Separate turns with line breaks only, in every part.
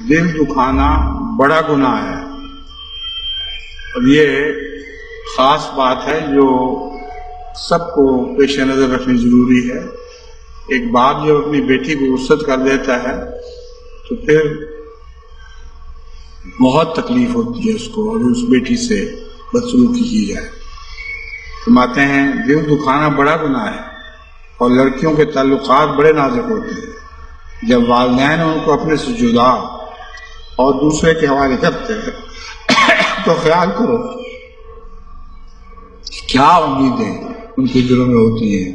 دل دکھانا بڑا گناہ ہے، اور یہ خاص بات ہے جو سب کو پیش نظر رکھنی ضروری ہے۔ ایک باپ جب اپنی بیٹی کو رخصت کر دیتا ہے تو پھر بہت تکلیف ہوتی ہے اس کو، اور اس بیٹی سے بدسلوکی کی جائے۔ فرماتے ہیں دل دکھانا بڑا گناہ ہے، اور لڑکیوں کے تعلقات بڑے نازک ہوتے ہیں۔ جب والدین ان کو اپنے سے جدا اور دوسرے کے حوالے کرتے ہیں تو خیال کرو کیا امیدیں ان کے دلوں میں ہوتی ہیں،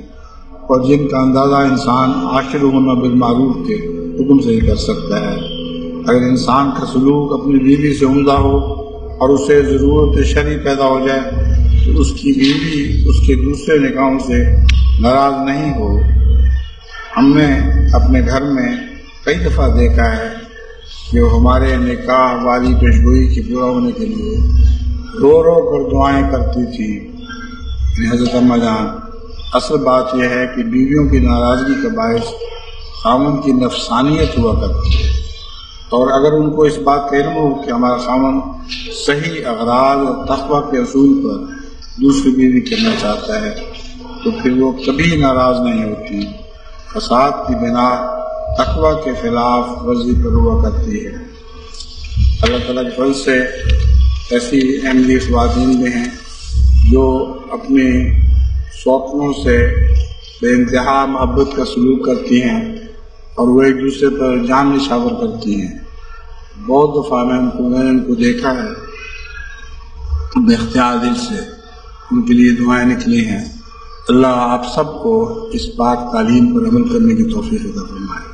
اور جن کا اندازہ انسان عاشرہن بالمعروف کے حکم سے ہی کر سکتا ہے۔ اگر انسان کا سلوک اپنی بیوی سے عمدہ ہو اور اسے ضرورت شرعی پیدا ہو جائے تو اس کی بیوی اس کے دوسرے نکاحوں سے ناراض نہیں ہو۔ ہم نے اپنے گھر میں کئی دفعہ دیکھا ہے کہ وہ ہمارے نکاح والی پیشگوئی کے پورا ہونے کے لیے رو رو کر دعائیں کرتی تھی۔ حضرت اماں جان، اصل بات یہ ہے کہ بیویوں کی ناراضگی کا باعث خاوند کی نفسانیت ہوا کرتی ہے، اور اگر ان کو اس بات کا علم ہو کہ ہمارا خاوند صحیح اغراض اور تقوی کے اصول پر دوسری بیوی کرنا چاہتا ہے تو پھر وہ کبھی ناراض نہیں ہوتی۔ فساد کی بنا تقوی کے خلاف ورزی پر ہوا کرتی ہے۔ اللہ تعالیٰ کے فضل سے ایسی احمدی خواتین بھی ہیں جو اپنے شوقوں سے بے انتہا محبت کا سلوک کرتی ہیں، اور وہ ایک دوسرے پر جان نشاور کرتی ہیں۔ بہت دفعہ میں نے ان کو دیکھا ہے، بے اختیار دل سے ان کے لیے دعائیں نکلی ہیں۔ اللہ آپ سب کو اس پاک تعلیم پر عمل کرنے کی توفیق عطا فرمائے۔